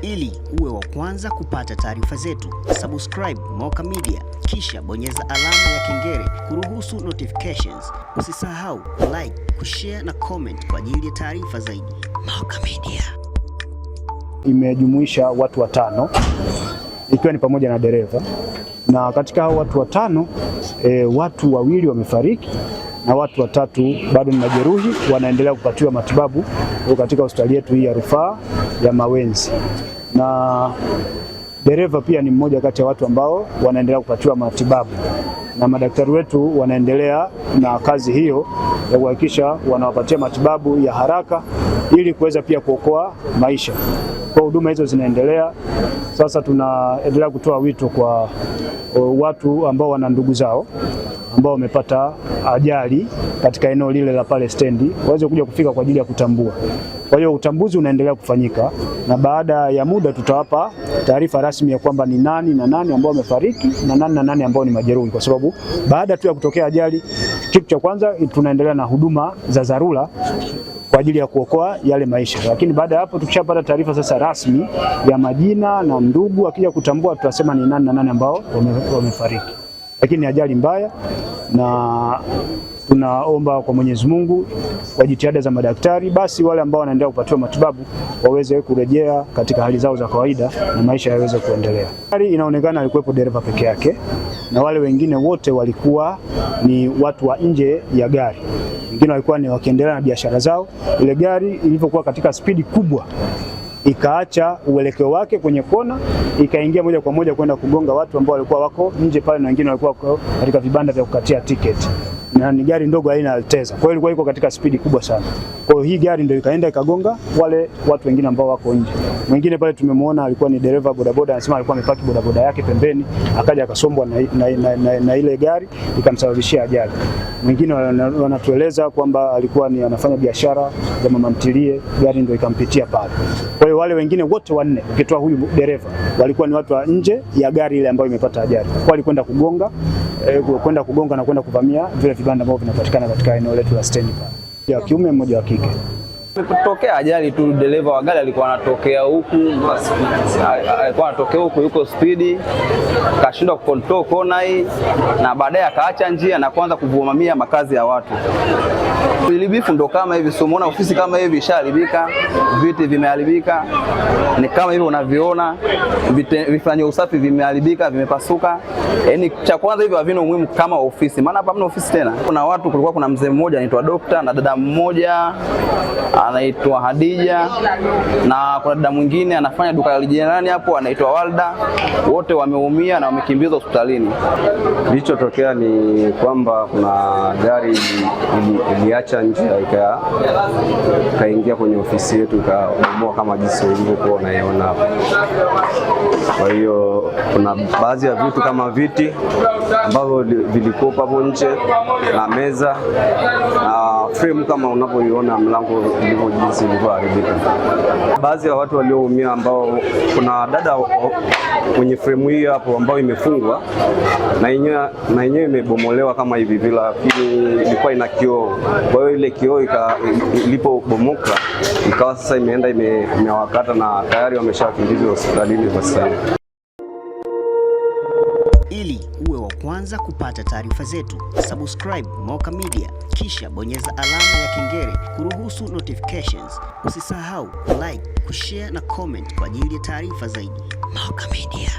Ili uwe wa kwanza kupata taarifa zetu, subscribe Moka Media, kisha bonyeza alama ya kengele kuruhusu notifications. Usisahau like, kushare na comment kwa ajili ya taarifa zaidi. Moka Media imejumuisha watu 5 ikiwa ni pamoja na dereva, na katika hao watu 5 watu 2 wamefariki na watu 3 bado ni majeruhi, wanaendelea kupatiwa matibabu katika hospitali yetu hii ya rufaa ya Mawenzi. Na dereva pia ni mmoja kati ya watu ambao wanaendelea kupatiwa matibabu, na madaktari wetu wanaendelea na kazi hiyo ya kuhakikisha wanawapatia matibabu ya haraka ili kuweza pia kuokoa maisha. Kwa huduma hizo zinaendelea. Sasa tunaendelea kutoa wito kwa watu ambao wana ndugu zao ambao wamepata ajali katika eneo lile la pale stendi waweze kuja kufika kwa ajili ya kutambua. Kwa hiyo utambuzi unaendelea kufanyika, na baada ya muda tutawapa taarifa rasmi ya kwamba ni nani na nani ambao wamefariki na nani na nani ambao ni majeruhi, kwa sababu baada tu ya kutokea ajali, kitu cha kwanza tunaendelea na huduma za dharura kwa ajili ya kuokoa yale maisha. Lakini baada ya hapo tukishapata taarifa sasa rasmi ya majina na ndugu, akija kutambua tutasema ni nani na nani ambao wamefariki. Lakini ajali mbaya, na tunaomba kwa Mwenyezi Mungu kwa jitihada za madaktari, basi wale ambao wanaendelea kupatiwa matibabu waweze kurejea katika hali zao za kawaida na maisha yaweze kuendelea. Gari inaonekana alikuwepo dereva peke yake, na wale wengine wote walikuwa ni watu wa nje ya gari. Wengine walikuwa ni wakiendelea na biashara zao. Ile gari ilivyokuwa katika spidi kubwa, ikaacha uelekeo wake kwenye kona, ikaingia moja kwa moja kwenda kugonga watu ambao walikuwa wako nje pale, na wengine walikuwa katika vibanda vya kukatia tiketi. Na ni gari ndogo aina ya Alteza. Kwa hiyo ilikuwa iko katika spidi kubwa sana. Kwa hiyo hii gari ndio ikaenda ikagonga wale watu wengine ambao wako nje. Mwingine pale tumemwona alikuwa ni dereva bodaboda, anasema alikuwa amepaki bodaboda yake pembeni, akaja akasombwa na ile gari ikamsababishia ajali. Mwingine wanatueleza kwamba alikuwa ni anafanya biashara za mama ntilie, gari ndio ikampitia pale. Kwa hiyo wale wengine wote 4 ukitoa huyu dereva walikuwa ni watu wa nje ya gari ile ambayo imepata ajali. Kwa alikwenda kugonga na kwenda kuvamia vile vibanda ambavyo vinapatikana katika eneo letu la stendi pale. Ya kiume, mmoja wa kike. Kutokea ajali tu, dereva wa gari alikuwa anatokea huku yuko spidi, kashindwa kucontrol kona hii, na baadaye akaacha njia na kuanza kuvumamia makazi ya watu. Ilibifu ndo kama hivi, sio muona ofisi kama hivi ishaharibika, viti vimeharibika, ni kama hivi unavyoona, vifanye usafi vimeharibika, vimepasuka. Yaani cha kwanza hivi havina umuhimu kama ofisi, maana hapa hamna ofisi tena. Kuna watu, kulikuwa kuna mzee mmoja anaitwa Dokta na dada mmoja anaitwa Hadija, na kuna dada mwingine anafanya duka la jirani hapo anaitwa Walda. Wote wameumia na wamekimbizwa hospitalini. Kilichotokea ni kwamba kuna gari iliacha njia ikaingia kwenye ofisi yetu, ikabomoa kama jinsi ulivyokuwa unaiona hapo. Kwa hiyo kuna baadhi ya vitu kama viti ambavyo vilikuwa hapo nje na meza na frame kama unavyoiona mlango ndivyo jinsi ilivyoharibika. Baadhi ya watu walioumia ambao kuna dada kwenye frame hii hapo ambayo imefungwa na yenyewe imebomolewa kama hivi bila, ilikuwa ina kioo. Kwa hiyo ile kioo ilipobomoka ikawa sasa imeenda imewakata na tayari wameshakimbizwa hospitalini kwa sasa. Ili uwe wa kwanza kupata taarifa zetu, subscribe Moka Media, kisha bonyeza alama ya kengele kuruhusu notifications. Usisahau like, kushare na comment kwa ajili ya taarifa zaidi. Moka Media.